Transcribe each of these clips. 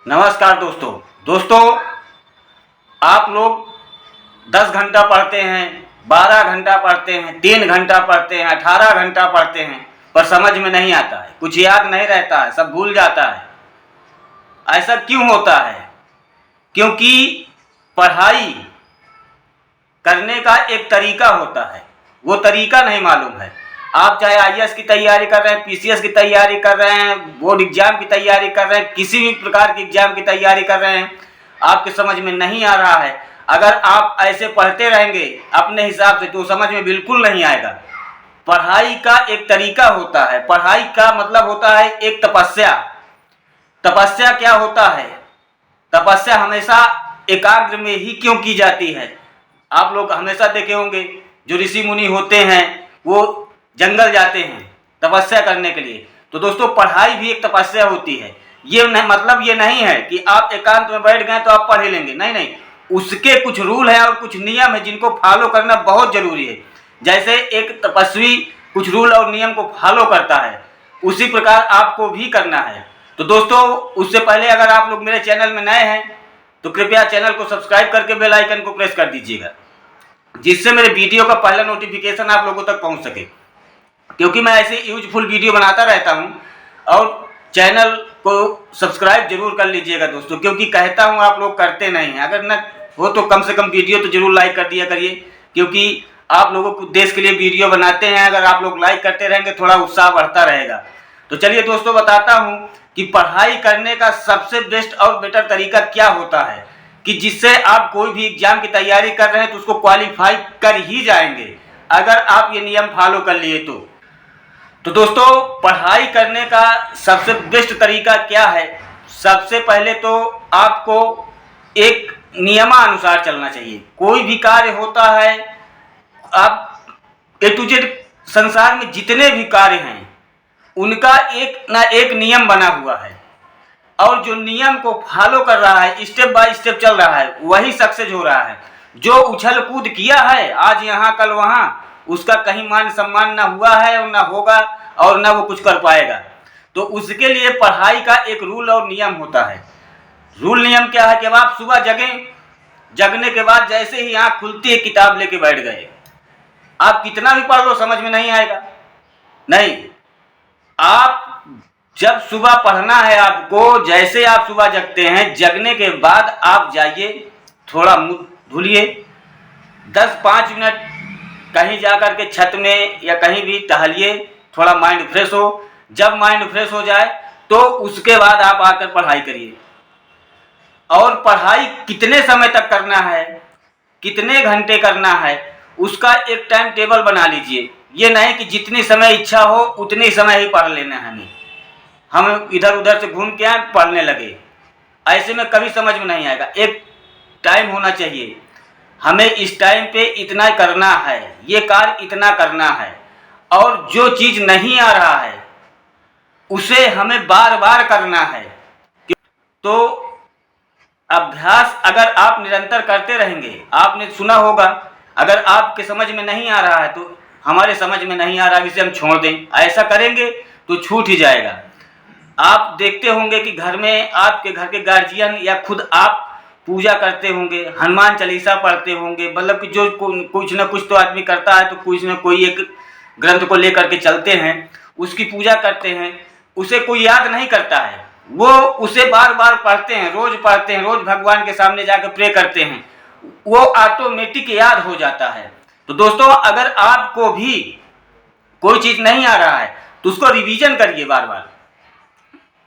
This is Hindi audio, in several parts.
नमस्कार दोस्तों, आप लोग 10 घंटा पढ़ते हैं, 12 घंटा पढ़ते हैं, 3 घंटा पढ़ते हैं, 18 घंटा पढ़ते हैं, पर समझ में नहीं आता है, कुछ याद नहीं रहता है, सब भूल जाता है। ऐसा क्यों होता है? क्योंकि पढ़ाई करने का एक तरीका होता है, वो तरीका नहीं मालूम है। आप चाहे आईएएस की तैयारी कर रहे हैं, पीसीएस की तैयारी कर रहे हैं, बोर्ड एग्जाम की तैयारी कर रहे हैं, किसी भी प्रकार की एग्जाम की तैयारी कर रहे हैं, आपके समझ में नहीं आ रहा है। अगर आप ऐसे पढ़ते रहेंगे अपने हिसाब से तो समझ में बिल्कुल नहीं आएगा। पढ़ाई का एक तरीका होता है, पढ़ाई का मतलब होता है एक तपस्या। तपस्या क्या होता है? तपस्या हमेशा एकाग्र में ही क्यों की जाती है? आप लोग हमेशा देखे होंगे जो ऋषि मुनि होते हैं वो जंगल जाते हैं तपस्या करने के लिए। तो दोस्तों, पढ़ाई भी एक तपस्या होती है। ये मतलब ये नहीं है कि आप एकांत में बैठ गए तो आप पढ़ ही लेंगे, नहीं, उसके कुछ रूल हैं और कुछ नियम है जिनको फॉलो करना बहुत जरूरी है। जैसे एक तपस्वी कुछ रूल और नियम को फॉलो करता है, उसी प्रकार आपको भी करना है। तो दोस्तों, उससे पहले अगर आप लोग मेरे चैनल में नए हैं तो कृपया चैनल को सब्सक्राइब करके बेल आइकन को प्रेस कर दीजिएगा, जिससे मेरे वीडियो का पहला नोटिफिकेशन आप लोगों तक पहुंच सके। क्योंकि मैं ऐसे यूजफुल वीडियो बनाता रहता हूं, और चैनल को सब्सक्राइब जरूर कर लीजिएगा दोस्तों, क्योंकि कहता हूं आप लोग करते नहीं हैं। अगर न हो तो कम से कम वीडियो तो जरूर लाइक कर दिया करिए, क्योंकि आप लोगों को देश के लिए वीडियो बनाते हैं। अगर आप लोग लाइक करते रहेंगे थोड़ा उत्साह बढ़ता रहेगा। तो चलिए दोस्तों, बताता हूं कि पढ़ाई करने का सबसे बेस्ट और बेटर तरीका क्या होता है, कि जिससे आप कोई भी एग्जाम की तैयारी कर रहे हैं तो उसको क्वालिफाई कर ही जाएंगे, अगर आप ये नियम फॉलो कर लिए तो दोस्तों, पढ़ाई करने का सबसे बेस्ट तरीका क्या है? सबसे पहले तो आपको एक नियमानुसार चलना चाहिए। कोई भी कार्य होता है, आप ए टू जेड संसार में जितने भी कार्य हैं उनका एक ना एक नियम बना हुआ है, और जो नियम को फॉलो कर रहा है, स्टेप बाय स्टेप चल रहा है, वही सक्सेस हो रहा है। जो उछल कूद किया है आज यहाँ कल वहाँ, उसका कहीं मान सम्मान ना हुआ है और ना होगा, और ना वो कुछ कर पाएगा। तो उसके लिए पढ़ाई का एक रूल और नियम होता है। रूल नियम क्या है कि अब आप सुबह जगें, जगने के बाद जैसे ही आँख खुलती है किताब लेके बैठ गए, आप कितना भी पढ़ लो समझ में नहीं आएगा। नहीं, आप जब सुबह पढ़ना है आपको, जैसे आप सुबह जगते हैं, जगने के बाद आप जाइए, थोड़ा मुंह धुलिए, 10-5 मिनट कहीं जाकर के छत में या कहीं भी टहलिए, थोड़ा माइंड फ्रेश हो। जब माइंड फ्रेश हो जाए तो उसके बाद आप आकर पढ़ाई करिए। और पढ़ाई कितने समय तक करना है, कितने घंटे करना है, उसका एक टाइम टेबल बना लीजिए। ये नहीं कि जितनी समय इच्छा हो उतनी समय ही पढ़ लेना है, हम इधर उधर से घूम के आए पढ़ने लगे, ऐसे में कभी समझ में नहीं आएगा। एक टाइम होना चाहिए, हमें इस टाइम पे इतना करना है, ये कार्य इतना करना है, और जो चीज़ नहीं आ रहा है उसे हमें बार बार करना है। तो अभ्यास अगर आप निरंतर करते रहेंगे, आपने सुना होगा, अगर आपके समझ में नहीं आ रहा है तो हमारे समझ में नहीं आ रहा है, इसे हम छोड़ दें, ऐसा करेंगे तो छूट ही जाएगा। आप देखते होंगे कि घर में आपके घर के गार्जियन या खुद आप पूजा करते होंगे, हनुमान चालीसा पढ़ते होंगे, मतलब कि जो कुछ ना कुछ तो आदमी करता है, तो कुछ ना कोई एक ग्रंथ को लेकर के चलते हैं, उसकी पूजा करते हैं। उसे कोई याद नहीं करता है, वो उसे बार बार पढ़ते हैं, रोज भगवान के सामने जाकर प्रे करते हैं, वो ऑटोमेटिक याद हो जाता है। तो दोस्तों, अगर आपको भी कोई चीज़ नहीं आ रहा है तो उसको रिवीजन करिए बार बार।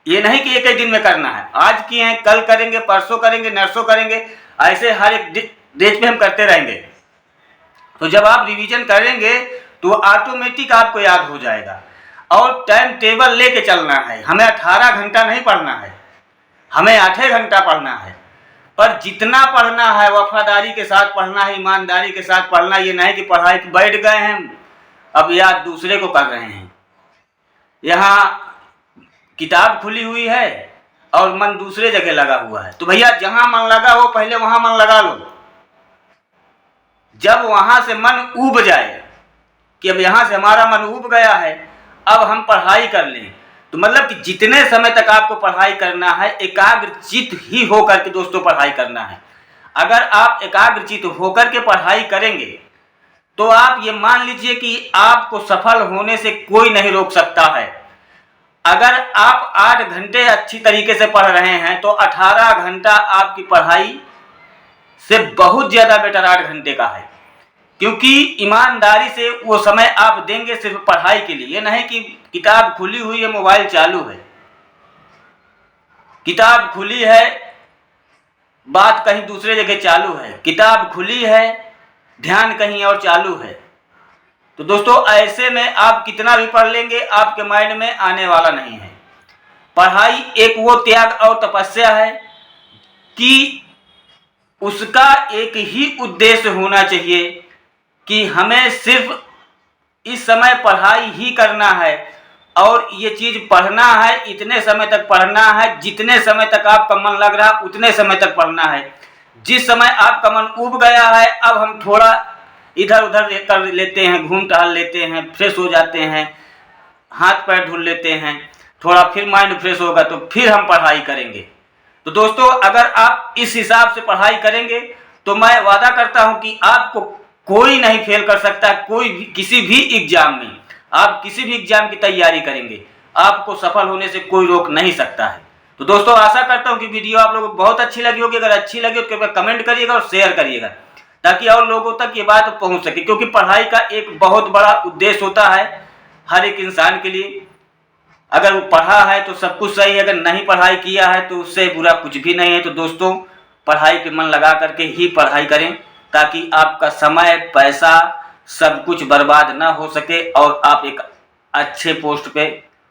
ये नहीं कि एक ही दिन में करना है, आज किए हैं कल करेंगे, परसों करेंगे, नरसों करेंगे, ऐसे हर एक डेज पे हम करते रहेंगे। तो जब आप रिवीजन करेंगे तो ऑटोमेटिक आपको याद हो जाएगा। और टाइम टेबल लेके चलना है, हमें 18 घंटा नहीं पढ़ना है, हमें 8 घंटा पढ़ना है। पर जितना पढ़ना है वफादारी के साथ पढ़ना है, ईमानदारी के साथ पढ़ना। ये नहीं कि पढ़ाई बैठ गए हैं अब याद दूसरे को कर रहे हैं, यहाँ किताब खुली हुई है और मन दूसरे जगह लगा हुआ है। तो भैया, जहां मन लगा हो पहले वहां मन लगा लो। जब वहां से मन ऊब जाए कि अब यहां से हमारा मन ऊब गया है, अब हम पढ़ाई कर लें, तो मतलब कि जितने समय तक आपको पढ़ाई करना है एकाग्रचित ही होकर के दोस्तों पढ़ाई करना है। अगर आप एकाग्रचित होकर के पढ़ाई करेंगे तो आप ये मान लीजिए कि आपको सफल होने से कोई नहीं रोक सकता है। अगर आप 8 घंटे अच्छी तरीके से पढ़ रहे हैं तो 18 घंटा आपकी पढ़ाई से बहुत ज़्यादा बेटर 8 घंटे का है, क्योंकि ईमानदारी से वो समय आप देंगे सिर्फ पढ़ाई के लिए। नहीं कि किताब खुली हुई है, मोबाइल चालू है, किताब खुली है, बात कहीं दूसरे जगह चालू है, किताब खुली है, ध्यान कहीं और चालू है। तो दोस्तों ऐसे में आप कितना भी पढ़ लेंगे आपके माइंड में आने वाला नहीं है। पढ़ाई एक वो त्याग और तपस्या है कि उसका एक ही उद्देश्य होना चाहिए कि हमें सिर्फ इस समय पढ़ाई ही करना है और ये चीज़ पढ़ना है, इतने समय तक पढ़ना है, जितने समय तक आपका मन लग रहा उतने समय तक पढ़ना है। जिस समय आपका मन उब गया है अब हम थोड़ा इधर उधर कर लेते हैं, घूम टहल लेते हैं, फ्रेश हो जाते हैं, हाथ पैर धुल लेते हैं, थोड़ा फिर माइंड फ्रेश होगा तो फिर हम पढ़ाई करेंगे। तो दोस्तों अगर आप इस हिसाब से पढ़ाई करेंगे तो मैं वादा करता हूं कि आपको कोई नहीं फेल कर सकता। कोई भी किसी भी एग्जाम में आप किसी भी एग्जाम की तैयारी करेंगे आपको सफल होने से कोई रोक नहीं सकता है। तो दोस्तों आशा करता हूं कि वीडियो आप लोगों को बहुत अच्छी लगी होगी। अगर अच्छी लगी तो कृपया कमेंट करिएगा और शेयर करिएगा ताकि और लोगों तक ये बात पहुंच सके, क्योंकि पढ़ाई का एक बहुत बड़ा उद्देश्य होता है हर एक इंसान के लिए। अगर वो पढ़ा है तो सब कुछ सही है, अगर नहीं पढ़ाई किया है तो उससे बुरा कुछ भी नहीं है। तो दोस्तों पढ़ाई पे मन लगा करके ही पढ़ाई करें ताकि आपका समय पैसा सब कुछ बर्बाद ना हो सके और आप एक अच्छे पोस्ट पे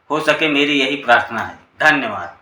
हो सके। मेरी यही प्रार्थना है। धन्यवाद।